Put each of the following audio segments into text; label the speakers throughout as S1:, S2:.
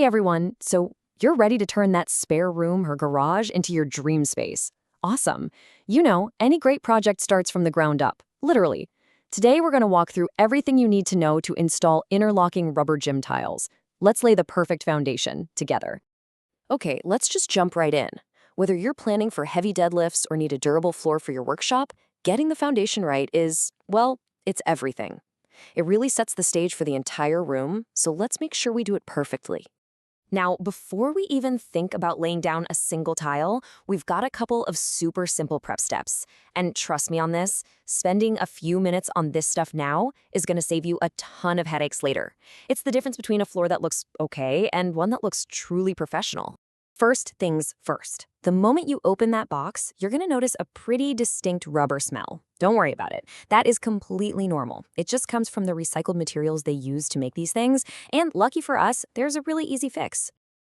S1: Hey everyone, so you're ready to turn that spare room or garage into your dream space. Awesome. You know, any great project starts from the ground up, literally. Today we're going to walk through everything you need to know to install interlocking rubber gym tiles. Let's lay the perfect foundation together. Okay, let's just jump right in. Whether you're planning for heavy deadlifts or need a durable floor for your workshop, getting the foundation right is, well, it's everything. It really sets the stage for the entire room, so let's make sure we do it perfectly. Now, before we even think about laying down a single tile, we've got a couple of super simple prep steps. And trust me on this, spending a few minutes on this stuff now is going to save you a ton of headaches later. It's the difference between a floor that looks okay and one that looks truly professional. First things first. The moment you open that box, you're going to notice a pretty distinct rubber smell. Don't worry about it. That is completely normal. It just comes from the recycled materials they use to make these things, and lucky for us, there's a really easy fix.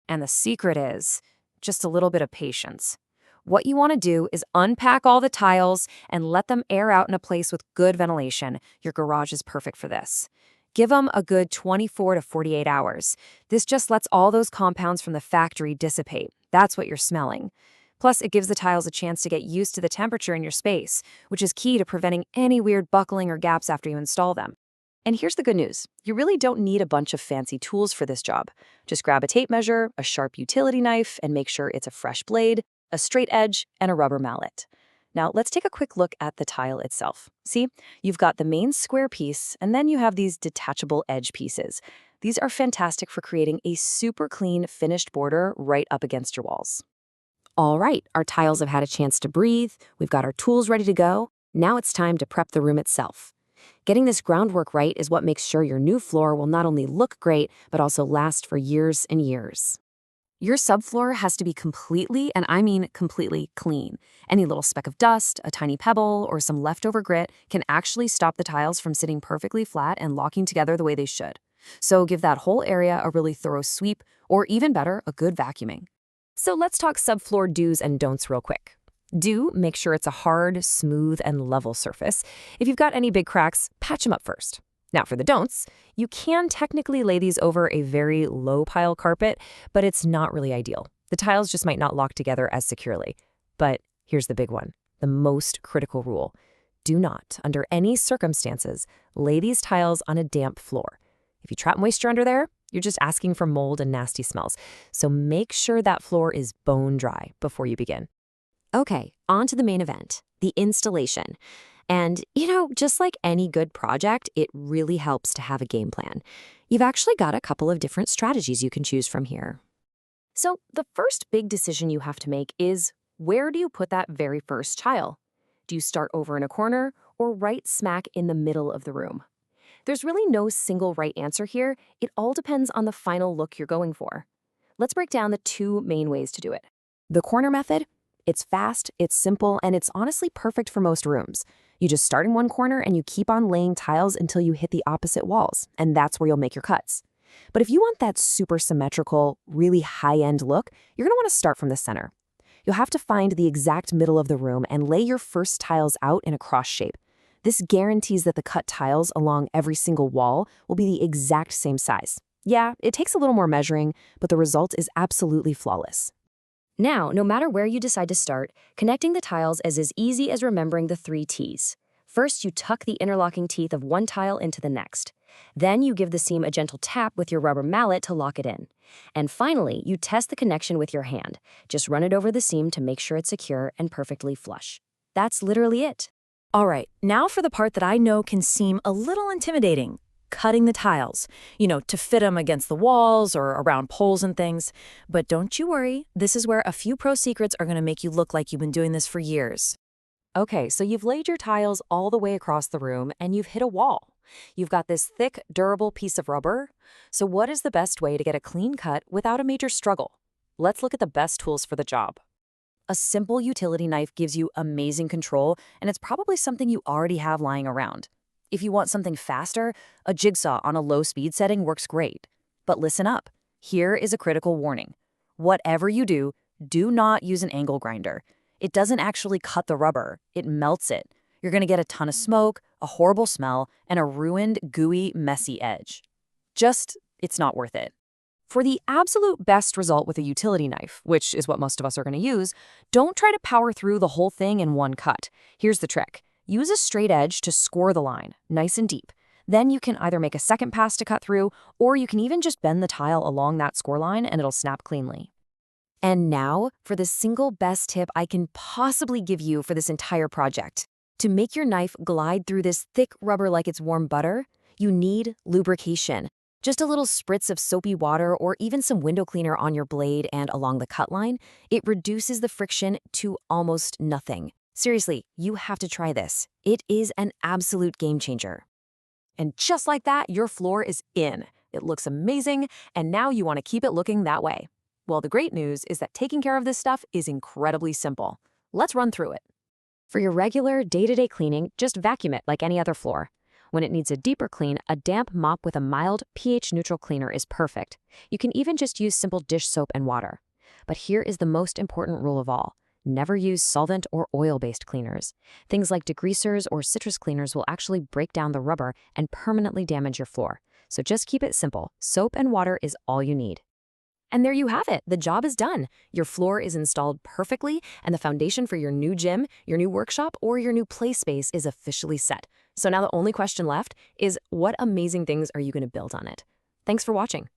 S1: And the secret is just a little bit of patience. What you want to do is unpack all the tiles and let them air out in a place with good ventilation. Your garage is perfect for this. Give them a good 24 to 48 hours. This just lets all those compounds from the factory dissipate. That's what you're smelling. Plus, it gives the tiles a chance to get used to the temperature in your space, which is key to preventing any weird buckling or gaps after you install them. And here's the good news. You really don't need a bunch of fancy tools for this job. Just grab a tape measure, a sharp utility knife, and make sure it's a fresh blade, a straight edge, and a rubber mallet. Now, let's take a quick look at the tile itself. See, you've got the main square piece, and then you have these detachable edge pieces. These are fantastic for creating a super clean, finished border right up against your walls. All right, our tiles have had a chance to breathe. We've got our tools ready to go. Now it's time to prep the room itself. Getting this groundwork right is what makes sure your new floor will not only look great, but also last for years and years. Your subfloor has to be completely, and I mean completely, clean. Any little speck of dust, a tiny pebble, or some leftover grit can actually stop the tiles from sitting perfectly flat and locking together the way they should. So give that whole area a really thorough sweep, or even better, a good vacuuming. So let's talk subfloor do's and don'ts real quick. Do make sure it's a hard, smooth, and level surface. If you've got any big cracks, patch them up first. Now for the don'ts, you can technically lay these over a very low pile carpet, but it's not really ideal. The tiles just might not lock together as securely. But here's the big one, the most critical rule. Do not, under any circumstances, lay these tiles on a damp floor. If you trap moisture under there, you're just asking for mold and nasty smells. So make sure that floor is bone dry before you begin. Okay, on to the main event, the installation. And, just like any good project, it really helps to have a game plan. You've actually got a couple of different strategies you can choose from here. So the first big decision you have to make is, where do you put that very first tile? Do you start over in a corner or right smack in the middle of the room? There's really no single right answer here. It all depends on the final look you're going for. Let's break down the two main ways to do it. The corner method. It's fast, it's simple, and it's honestly perfect for most rooms. You just start in one corner and you keep on laying tiles until you hit the opposite walls, and that's where you'll make your cuts. But if you want that super symmetrical, really high-end look, you're going to want to start from the center. You'll have to find the exact middle of the room and lay your first tiles out in a cross shape. This guarantees that the cut tiles along every single wall will be the exact same size. Yeah, it takes a little more measuring, but the result is absolutely flawless. Now, no matter where you decide to start, connecting the tiles is as easy as remembering the 3 T's. First, you tuck the interlocking teeth of one tile into the next. Then you give the seam a gentle tap with your rubber mallet to lock it in. And finally, you test the connection with your hand. Just run it over the seam to make sure it's secure and perfectly flush. That's literally it.
S2: All right, now for the part that I know can seem a little intimidating. Cutting the tiles, to fit them against the walls or around poles and things. But don't you worry, this is where a few pro secrets are going to make you look like you've been doing this for years.
S1: Okay, so you've laid your tiles all the way across the room and you've hit a wall. You've got this thick, durable piece of rubber. So what is the best way to get a clean cut without a major struggle? Let's look at the best tools for the job. A simple utility knife gives you amazing control, and it's probably something you already have lying around. If you want something faster, a jigsaw on a low speed setting works great. But listen up. Here is a critical warning. Whatever you do, do not use an angle grinder. It doesn't actually cut the rubber, it melts it. You're going to get a ton of smoke, a horrible smell, and a ruined, gooey, messy edge. It's not worth it. For the absolute best result with a utility knife, which is what most of us are going to use, don't try to power through the whole thing in one cut. Here's the trick. Use a straight edge to score the line, nice and deep. Then you can either make a second pass to cut through, or you can even just bend the tile along that score line and it'll snap cleanly. And now, for the single best tip I can possibly give you for this entire project. To make your knife glide through this thick rubber like it's warm butter, you need lubrication. Just a little spritz of soapy water or even some window cleaner on your blade and along the cut line, it reduces the friction to almost nothing. Seriously, you have to try this. It is an absolute game changer. And just like that, your floor is in. It looks amazing, and now you want to keep it looking that way. Well, the great news is that taking care of this stuff is incredibly simple. Let's run through it. For your regular day-to-day cleaning, just vacuum it like any other floor. When it needs a deeper clean, a damp mop with a mild pH-neutral cleaner is perfect. You can even just use simple dish soap and water. But here is the most important rule of all. Never use solvent or oil-based cleaners. Things like degreasers or citrus cleaners will actually break down the rubber and permanently damage your floor. So just keep it simple. Soap and water is all you need. And there you have it. The job is done. Your floor is installed perfectly, and the foundation for your new gym, your new workshop, or your new play space is officially set. So now the only question left is, what amazing things are you going to build on it? Thanks for watching.